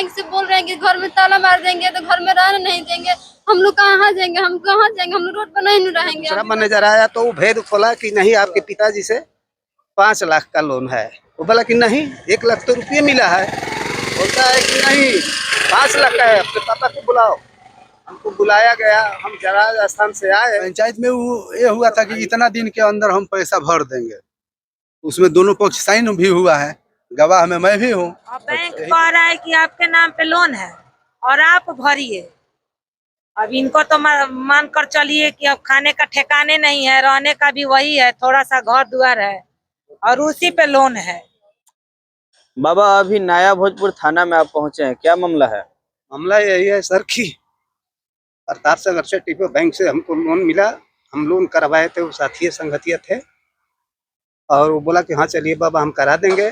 Bank से बोल रहे हैं कि घर में ताला मार देंगे तो घर में रहने नहीं देंगे। हम लोग कहाँ जाएंगे, हम कहाँ जाएंगे, हम लोग रोड पर नहीं रहेंगे। दूसरा मैनेजर आया तो वो भेद खोला कि नहीं आपके पिताजी से 5 लाख का लोन है। वो बोला कि नहीं 1 लाख तो रुपये मिला है। बोलता है कि नहीं 5 लाख का है, अपने पापा को बुलाओ। हमको बुलाया गया, हम राजस्थान से आए। पंचायत में वो ये हुआ था कि इतना दिन के अंदर हम पैसा भर देंगे, उसमें दोनों पक्ष साइन भी हुआ है, गवाह में मैं भी हूँ। बैंक कह रहा है कि आपके नाम पे लोन है और आप भरिए। अब इनको तो मान कर चलिए कि अब खाने का ठिकाने नहीं है, रहने का भी वही है, थोड़ा सा घर द्वार है और उसी पे लोन है। बाबा अभी नया भोजपुर थाना में आप पहुंचे हैं, क्या मामला है? मामला यही है सर कि प्रताप सागर चट्टी पे बैंक से हमको लोन मिला। हम लोन करवाए थे, वो साथी संगतिया थे और वो बोला कि हाँ चलिए बाबा हम करा देंगे।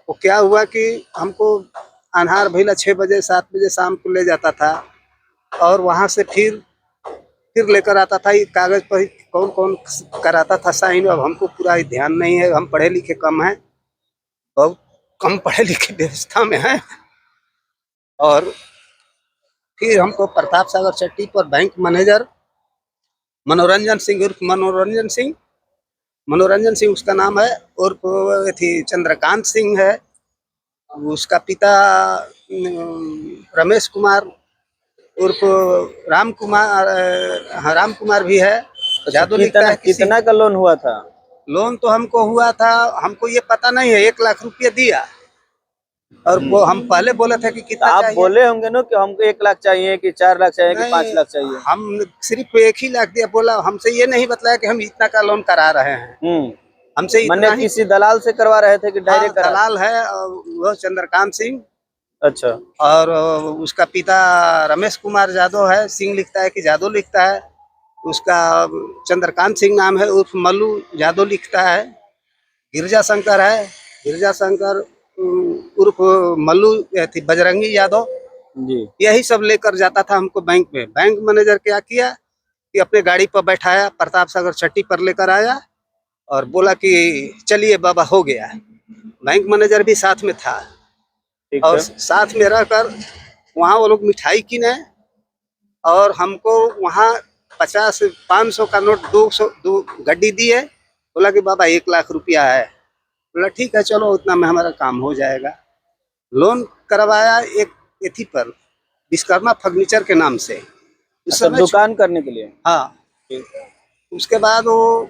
वो क्या हुआ कि हमको अनहार भैला 6 बजे 7 बजे शाम को ले जाता था और वहाँ से फिर लेकर आता था। ये कागज पर कौन कौन कराता था साइन, अब हमको पूरा ध्यान नहीं है। हम पढ़े लिखे कम हैं, बहुत कम पढ़े लिखे व्यवस्था में हैं। और फिर हमको प्रताप सागर चट्टी पर बैंक मैनेजर मनोरंजन सिंह उर्फ मनोरंजन सिंह उसका नाम है, और थी चंद्रकांत सिंह है, उसका पिता रमेश कुमार उर्फ राम कुमार भी है। जादू लिखता है। कितना का लोन हुआ था? लोन तो हमको हुआ था, हमको ये पता नहीं है, 1 लाख रुपये दिया और वो हम पहले बोले थे कि कितना आप चाहिए। बोले होंगे ना कि हमको 1 लाख चाहिए कि 4 लाख चाहिए कि 5 लाख चाहिए? हम सिर्फ 1 ही लाख दिया। बोला हमसे ये नहीं बताया कि हम इतना का लोन करा रहे हैं। हमसे मैंने किसी दलाल से करवा रहे थे कि डायरेक्ट? दलाल है वो चंद्रकांत सिंह। अच्छा। और उसका पिता रमेश कुमार यादव है, सिंह लिखता है कि यादव लिखता है। उसका चंद्रकांत सिंह नाम है, उर्फ मल्लू यादव लिखता है। गिरजा शंकर उर्फ मल्लू थी बजरंगी यादव जी। यही सब लेकर जाता था हमको बैंक में। बैंक मैनेजर क्या किया कि अपने गाड़ी पर बैठाया, प्रताप सागर चट्टी पर लेकर आया और बोला कि चलिए बाबा हो गया। बैंक मैनेजर भी साथ में था और साथ में रहकर वहाँ वो लोग मिठाई किने और हमको वहाँ 500 का नोट 2 गड्डी दिए। बोला कि बाबा 1 लाख रुपया है। बोला ठीक है चलो उतना में हमारा काम हो जाएगा। लोन करवाया एक एथी पर विश्वकर्मा फर्नीचर के नाम से, उस समय दुकान करने के लिए। हाँ, उसके बाद वो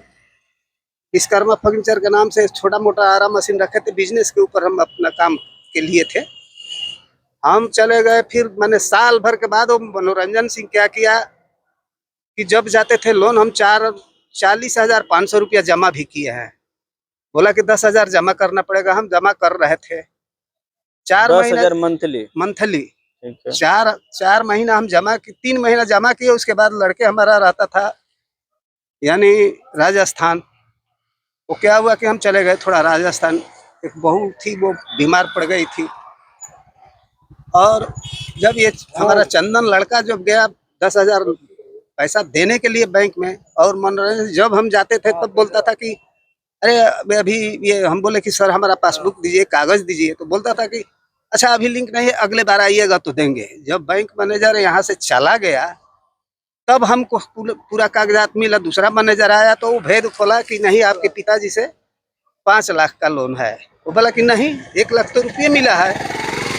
विश्वकर्मा फर्नीचर के नाम से छोटा मोटा आरा मशीन रखे थे, बिजनेस के ऊपर हम अपना काम के लिए थे। हम चले गए, फिर मैंने साल भर के बाद वो मनोरंजन सिंह क्या किया कि जब जाते थे लोन हम 40,500 रुपया जमा भी किए हैं। बोला कि 10,000 जमा करना पड़ेगा। हम जमा कर रहे थे 4 महीने मंथली 4 महीना हम जमा की, 3 महीना जमा किए। उसके बाद लड़के हमारा रहता था यानी राजस्थान। वो क्या हुआ कि हम चले गए थोड़ा राजस्थान, एक बहू थी वो बीमार पड़ गई थी और जब ये हमारा चंदन लड़का जब गया 10,000 पैसा देने के लिए बैंक में, और मनोरंजन जब हम जाते थे तब बोलता था कि अरे अभी ये, हम बोले कि सर हमारा पासबुक दीजिए, कागज दीजिए, तो बोलता था कि अच्छा अभी लिंक नहीं है, अगले बार आइएगा तो देंगे। जब बैंक मैनेजर यहाँ से चला गया तब हमको पूरा कागजात मिला। दूसरा मैनेजर आया तो वो भेद खोला कि नहीं आपके पिताजी से 5 लाख का लोन है। वो बोला कि नहीं 1 लाख तो रुपये मिला है।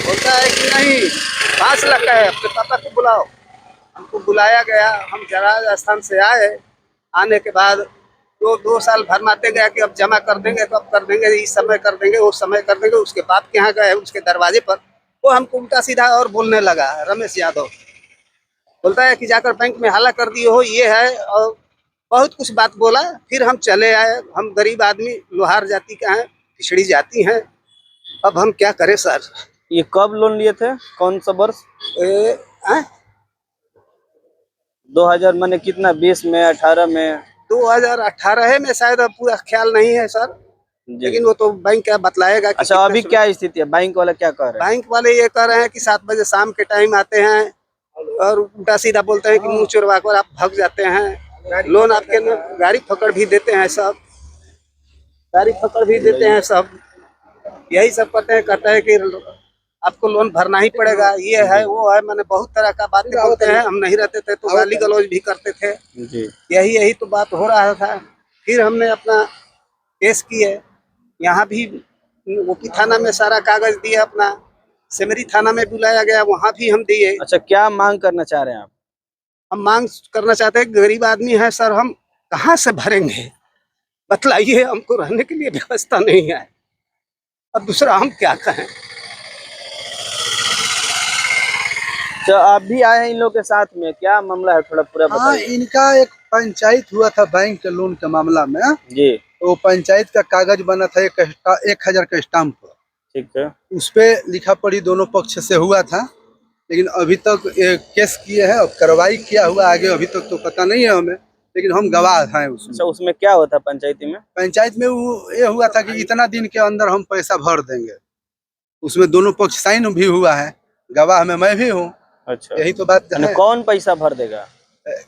बोलता है कि नहीं 5 लाख का है, अपने पापा को बुलाओ। हमको बुलाया गया, हम राजस्थान से आए। आने के बाद 2 साल भरमाते गया कि अब जमा कर देंगे, कब कर देंगे, इस समय कर देंगे, उस समय कर देंगे। उसके बाप के यहाँ गए, उसके दरवाजे पर वो हमको उल्टा सीधा और बोलने लगा। रमेश यादव बोलता है कि जाकर बैंक में हल्ला कर दिए हो, ये है, और बहुत कुछ बात बोला। फिर हम चले आए। हम गरीब आदमी, लोहार जाति का हैं, पिछड़ी जाति हैं, अब हम क्या करें सर। ये कब लोन लिए थे, कौन सा वर्ष? 2000 माने कितना, 20 में 18 में? 2018 में शायद, अब पूरा ख्याल नहीं है सर, लेकिन वो तो बैंक क्या बतलाएगा। अच्छा अभी क्या स्थिति है, बैंक वाले क्या कह रहे हैं? बैंक वाले ये कह रहे हैं कि 7 बजे शाम के टाइम आते हैं और उल्टा सीधा बोलते हैं कि मुंह चुरवा कर आप भाग जाते हैं। लोन आपके गाड़ी पकड़ भी देते हैं, सब गाड़ी पकड़ भी देते हैं सब, यही सब करते हैं। कहते हैं कि आपको लोन भरना ही पड़ेगा, ये है वो है, मैंने बहुत तरह का बातें बोलते हैं। हम नहीं रहते थे तो गाली गलौज भी करते थे। जी यही तो बात हो रहा था। फिर हमने अपना केस किए, यहाँ भी ओपी थाना में सारा कागज दिए, अपना सेमरी थाना में बुलाया गया, वहाँ भी हम दिए। अच्छा, क्या मांग करना चाह रहे हैं आप? हम मांग करना चाहते हैं, गरीब आदमी है सर, हम कहाँ से भरेंगे, बतलाइए। हमको रहने के लिए व्यवस्था नहीं है, अब दूसरा हम क्या कहें। तो आप भी आए हैं इन लोगों के साथ में, क्या मामला है थोड़ा पूरा हाँ, बताइए। इनका एक पंचायत हुआ था बैंक के लोन के मामला में। जी तो पंचायत का कागज बना था 1000 का स्टाम्प पर। ठीक है। उस पे लिखा पढ़ी दोनों पक्ष से हुआ था, लेकिन अभी तक केस किए हैं और कार्रवाई किया हुआ आगे अभी तक तो पता नहीं है हमें, लेकिन हम गवाह हैं उसमें। अच्छा, उसमें क्या होता पंचायती में? पंचायत में वो ये हुआ था कि इतना दिन के अंदर हम पैसा भर देंगे। उसमें दोनों पक्ष साइन भी हुआ है, गवाह में मैं भी हूँ। अच्छा, यही तो बात है। कौन पैसा भर देगा?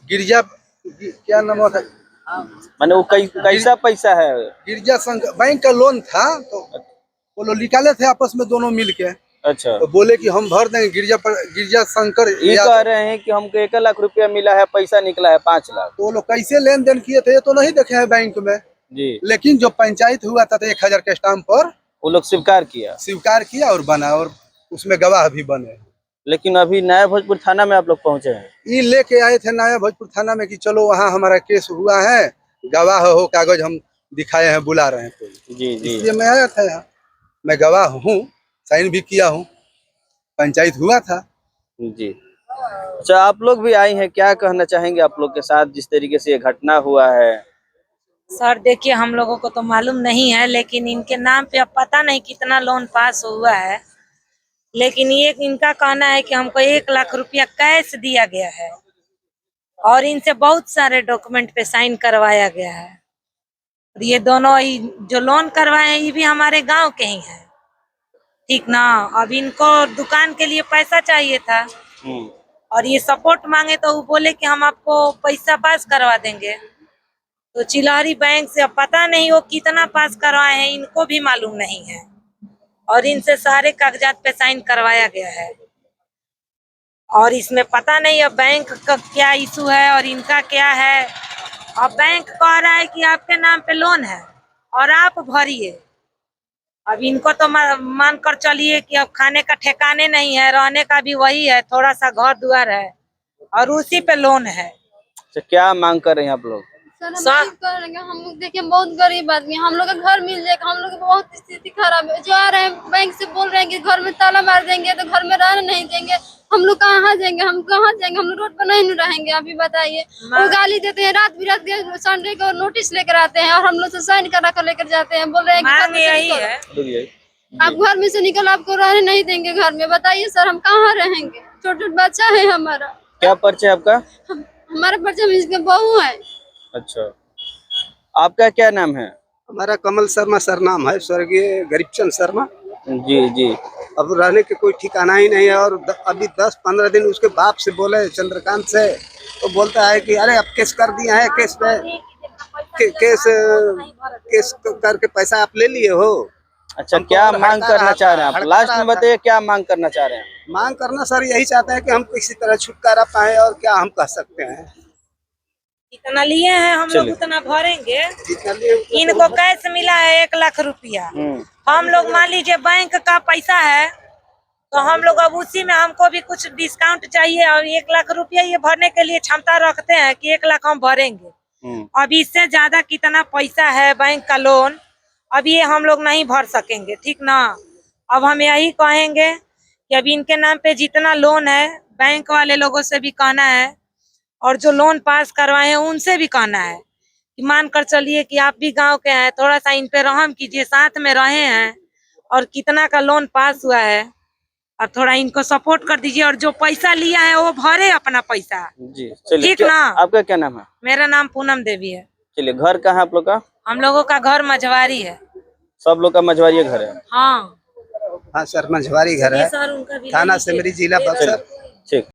गिरजा, क्या नाम था, माने वो कैसा पैसा है? गिरजा संघ बैंक का लोन था, तो वो लोग निकाले थे आपस में दोनों मिल के। अच्छा, तो बोले कि हम भर देंगे। गिरजा शंकर ये कह रहे हैं कि हमको 1 लाख रुपया मिला है, पैसा निकला है 5 लाख। तो वो लोग कैसे लेन देन किए थे ये तो नहीं देखे हैं बैंक में। जी, लेकिन जो पंचायत हुआ था 1000 के स्टाम्प पर वो लोग स्वीकार किया और बना, और उसमें गवाह भी बने। लेकिन अभी नया भोजपुर थाना में आप लोग पहुंचे हैं? ये लेके आए थे नया भोजपुर थाना में कि चलो वहाँ हमारा केस हुआ है, गवाह हो, कागज हम दिखाए हैं, बुला रहे हैं कोई। जी जी। इसलिए मैं आया था यहाँ, मैं गवाह हूँ, साइन भी किया हूँ, पंचायत हुआ था। जी। अच्छा, आप लोग भी आई हैं, क्या कहना चाहेंगे आप लोग के साथ जिस तरीके से ये घटना हुआ है? सर देखिए, हम लोगों को तो मालूम नहीं है, लेकिन इनके नाम पे अब पता नहीं कितना लोन पास हुआ है, लेकिन ये इनका कहना है कि हमको 1 लाख रुपया कैश दिया गया है और इनसे बहुत सारे डॉक्यूमेंट पे साइन करवाया गया है। और ये दोनों जो लोन करवाए हैं ये भी हमारे गांव के ही हैं, ठीक ना। अब इनको दुकान के लिए पैसा चाहिए था और ये सपोर्ट मांगे तो वो बोले कि हम आपको पैसा पास करवा देंगे। तो चिल्हरी बैंक से अब पता नहीं वो कितना पास करवाए हैं, इनको भी मालूम नहीं है, और इनसे सारे कागजात पे साइन करवाया गया है। और इसमें पता नहीं अब बैंक का क्या इशू है और इनका क्या है। अब बैंक कह रहा है कि आपके नाम पे लोन है और आप भरिए। अब इनको तो मान कर चलिए कि अब खाने का ठिकाने नहीं है, रहने का भी वही है, थोड़ा सा घर द्वार है और उसी पे लोन है। तो क्या मांग कर रहे हैं आप लोग? सर हम करेंगे, हम लोग देखिए बहुत गरीब आदमी, हम लोग का घर मिल जाएगा, हम लोग की बहुत स्थिति खराब है। जो आ रहे हैं बैंक से बोल रहे हैं कि घर में ताला मार देंगे तो घर में रहने नहीं देंगे, हम लोग कहाँ जाएंगे, हम कहाँ जाएंगे, हम लोग रोड पर नहीं रहेंगे। अभी बताइए, वो गाली देते हैं, रात बिरात के संडे को नोटिस लेकर आते हैं और हम लोग से साइन करा कर लेकर जाते हैं, बोल रहे हैं कि घर में से निकलो, आप घर में से निकलो, आपको रहने नहीं देंगे घर में। बताइए सर, हम कहाँ रहेंगे, छोटे बच्चा है हमारा। क्या परिचय आपका? हमारा परिचय में इसके बहू है। अच्छा, आपका क्या नाम है? हमारा कमल शर्मा सर नाम है, स्वर्गीय गरीबचंद शर्मा। जी जी। अब रहने के कोई ठिकाना ही नहीं है। और अभी 10-15 दिन उसके बाप से बोले, चंद्रकांत से, तो बोलता है कि अरे अब केस कर दिया है, केस पे केस करके पैसा आप ले लिए हो। अच्छा, क्या मांग करना चाह रहे हैं आप? लास्ट में बताइए, क्या मांग करना चाह रहे हैं? मांग करना सर यही चाहते हैं कि हम किसी तरह छुटकारा पाए, और क्या हम कह सकते हैं। जितना लिए हैं हम लोग उतना भरेंगे। जितना लिए इनको कैश मिला है 1 लाख रुपया। हम लोग मान लीजिए बैंक का पैसा है तो हम लोग अब उसी में हमको भी कुछ डिस्काउंट चाहिए, और 1 लाख रुपया ये भरने के लिए क्षमता रखते हैं कि 1 लाख हम भरेंगे। अब इससे ज्यादा कितना पैसा है बैंक का लोन, अब ये हम लोग नहीं भर सकेंगे, ठीक ना। अब हम यही कहेंगे कि अब इनके नाम पे जितना लोन है, बैंक वाले लोगों से भी कहना है और जो लोन पास करवाए हैं उनसे भी कहना है कि मान कर चलिए कि आप भी गांव के हैं, थोड़ा सा इन पे रहम कीजिए, साथ में रहे हैं और कितना का लोन पास हुआ है, और थोड़ा इनको सपोर्ट कर दीजिए, और जो पैसा लिया है वो भरे अपना पैसा। जी चलिए, ठीक ना। आपका क्या नाम है? मेरा नाम पूनम देवी है। चलिए, घर कहाँ आप लोग का? हम लोगों का घर मझवारी है। सब लोग का मझवारी घर है? हाँ हाँ सर, मझवारी घर है, सर उनका भी थाना सेमरी, जिला बक्सर। ठीक।